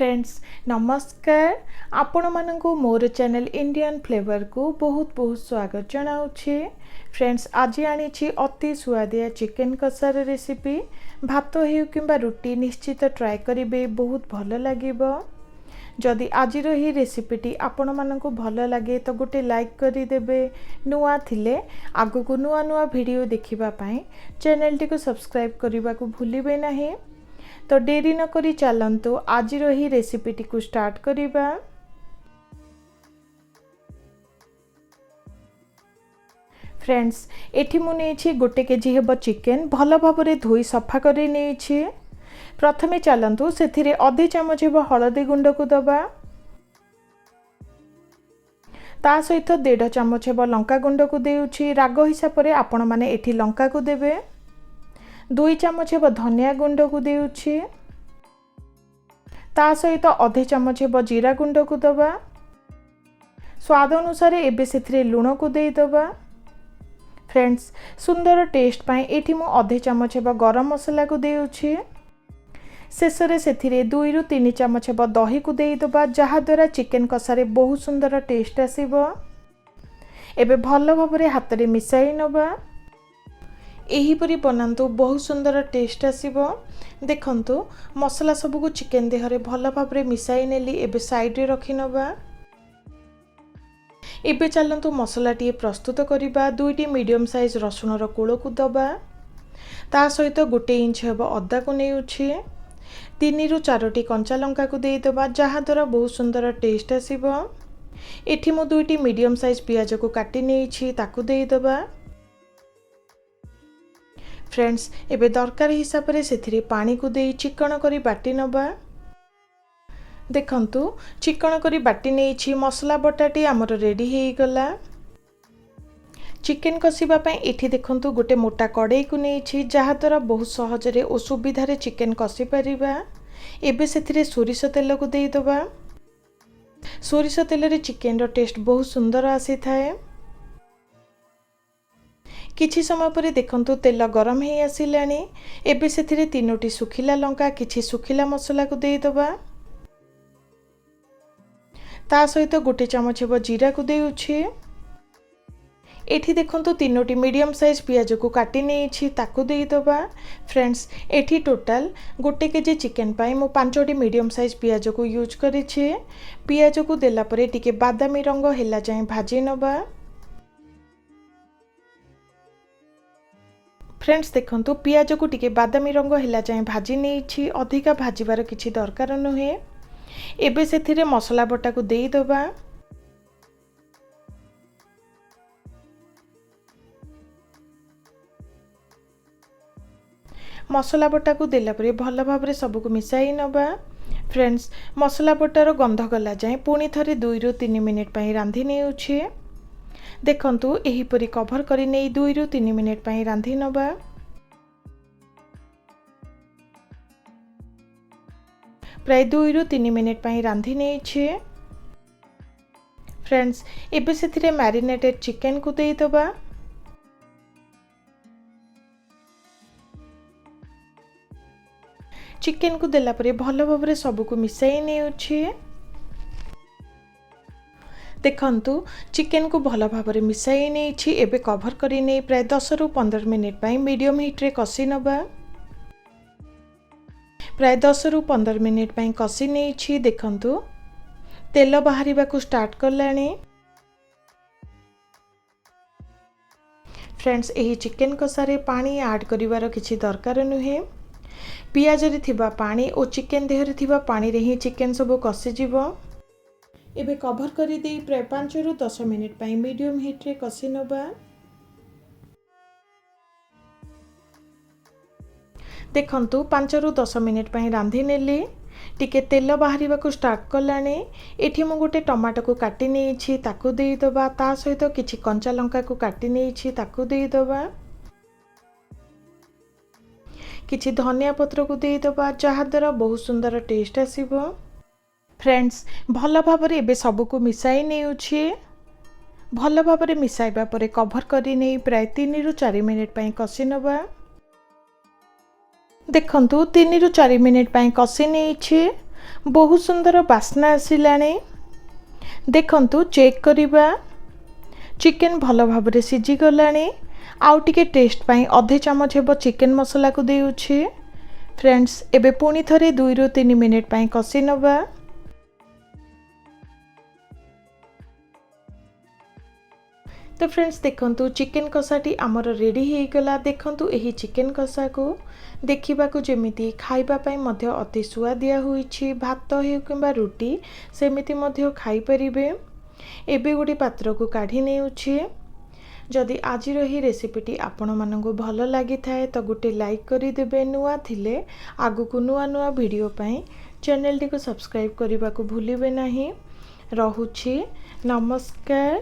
Friends नमस्कार आपण मानकु मोर channel Indian flavour को बहुत बहुत स्वागत जनाऊँगी। फ्रेंड्स आज आनी अति सुआदिया चिकेन कषार रेसिपी भात हो कि रुटी निश्चित ट्राए करेंगे, बहुत भल लगे। जदि आज ही रेसिपीटी आपण मानकु भल लगे तो गोटे लाइक करदेवे, नुआ थिले आगु को नुआ नुआ वीडियो देखिबा पाई चैनल टी को सब्सक्राइब करने को भूलिबे नहीं। तो देरी न करी चलंतु आज ही रेसिपीटी को स्टार्ट करिबा। फ्रेंड्स एठी मु नेछि गोटे केजी हेब चिकेन भल भाबरे धोई सफा करी नेछि। प्रथमे चलंतु सेथिरे आधे चमच हेब हळदी गुंड को दबा, ता सहित 1.5 चमच हेब लंका गुंड को देउछि। राग हिसाब रे आपण माने एठी लंका को देबे। 2 चमच हेब धनिया गुंड को देउछि, ता सहित आधे चमच हेब जीरा गुंड को दबा। स्वाद अनुसार एबे सेथिरे लूण को दे दबा। फ्रेंड्स सुंदर टेस्ट पाई एठी मु आधे चमच हेब गरम मसला को देउछि। शेषरे सेथिरे 2 रु 3 चमच हेब दही को दे दबा, जहा द्वारा चिकेन कषारे बहुत सुंदर टेस्ट आसीबो। एबे भल भाबरे हाथ रे मिसाई नबा। एहीपरी बनातु बहुत सुंदर टेस्ट आसीबो। देखंतु मसला सब को चिकेन देहरे भल भाबरे मिसाई नेली। एबे साइड रे रखि नबा। एबे चलंतु मसला टी प्रस्तुत करिबा। 2टी मीडियम साइज रसुण रो कोळ को दबा, ता सहित 1 इंच हेब अदा को नेउछि। 3 रु 4टी कंचा लंका को दे दबा, जहा द्वारा बहुत सुंदर टेस्ट आसीबो। एठी मु 2टी मीडियम साइज पियाज को काटी नेछि, ताकू दे दबा। फ्रेंड्स एबे दरकार हिसाब रे सेथिरे पानी को दे चिकन करी बाटी नबा। देखंतु चिकन करी बाटी नेछि। मसला बटाटी हमर रेडी हे गला। चिकेन कसिबा पय एठी देखंतु गोटे मोटा कड़ाई को नेछि, जहा द्वारा बहुत सहज रे ओ सुविधा रे चिकेन कसी परिबा। एबे सेथिरे सोरिष तेल को दे दबा। सोरिष तेल रे चिकेन रो टेस्ट बहुत सुंदर आसी थाए। किछि समय परे देखंतु तेल गरम हे आसिलानी। एबे सेथिरे 3टी सुखिला लंका किछि सुखिला मसला को दे दबा, ता सहित 1 चमच हेब जीरा को देउछि। एठी देखंतु 3टी मीडियम साइज पियाज को काटी नेछि, ताकू दे दबा। फ्रेंड्स एठी टोटल 1 केजी चिकेन पाई मु 5टी मीडियम साइज पियाज को यूज करिछि। पियाज को देला परे टिके बादामी रंग हेला जाय भाजी नबा। फ्रेंड्स देखंतु पियाज को टिके बादामी रंग हेला जाय भाजी नेछि। अधिका भाजीबार किछि दरकार नहे। एबे सेथिरे मसला बटा को दे दबा। मसला बटा को देला परे भल भाबरे सब को मिसाई नबा। फ्रेंड्स मसला बटार गंध गला जाए पुणी थरे 2 रु 3 मिनिट पई रांधी नेउछि। देखंतु एही परी कवर करी नै 2 रु 3 मिनिट पई रांधी नबा। प्राय 2 रु 3 मिनिट पई रांधी नेछि। फ्रेंड्स एबे सेथिरे मैरिनेटेड चिकेन को दे दबा। चिकेन को देला परे भल भाबरे सब को मिसाई नेउछि। देखंतु चिकेन को भल भाबरे मिसाई नेछि। एबे कवर करी नै प्राय 10 रु 15 मिनिट पई मीडियम हीट रे कसी नबा। प्राय 10 रु 15 मिनिट पई कसी नेछि। देखंतु तेल बाहरिबा को स्टार्ट करलानी। फ्रेंड्स एही चिकेन कषारे पानी ऐड करिवार किछि दरकार नुहे। पियाज रे थिबा पानी और चिकेन देह रे थिबा पानी रे ही चिकेन सब कसी जिवो। एबे कवर करी दे प्राय 5 रु 10 मिनिट पई मीडियम हीट रे कसी नबा। देखंतु 5 रु 10 मिनिट पई रांधी नेली। टिके तेल बाहरिबा को स्टार्ट करलानी। एठी मु गोटे टमाटो को काटी नेछि, ताकू दे दबा। ता सहित किछि कंचा लंका को काटी नेछि, ताकू दे दबा। किछि धनिया पत्र को दे दबा, जहा द्वारा बहुत सुंदर टेस्ट आसीबो। फ्रेंड्स भल भाबरे एबे सब को मिसाई नेउछि। भल भाबरे मिसाइबा परे कवर करी नै प्राय 3 रु 4 मिनिट पई कसी नबा। देखंतु 3 रु 4 मिनिट पई कसी नेछि। बहुत सुंदर बास्ना आसिलाणी देखंतु चेक करिबा चिकेन भल भाबरे सिझी गलाणी आउ टिके टेस्ट पाई अधे चामच हेबो चिकेन मसला को देउछि फ्रेंड्स एबे पुणी थरे 2 ରୁ 3 मिनिट पाई कसी नबा तो फ्रेंड्स देखंतु चिकेन कसाटी आमर रेडी हो गला देखंतु एही चिकेन कसा को देखिबा को जेमिति खाइबा पाई मध्य अति सुआदिया होईछि भात हे किबा रोटी सेमिति मध्य खाइ परिबे एबे गोटे पात्र को काढी नेउछि जदि आज रही रेसिपीटी आपण मानंगु भल लागि थाए तो गोटे लाइक करि देबे नुआ थिले आगु को नुआ नुआ वीडियो पाई चैनल टी को सब्सक्राइब करबा को भूलिबे नाही रहुछि नमस्कार।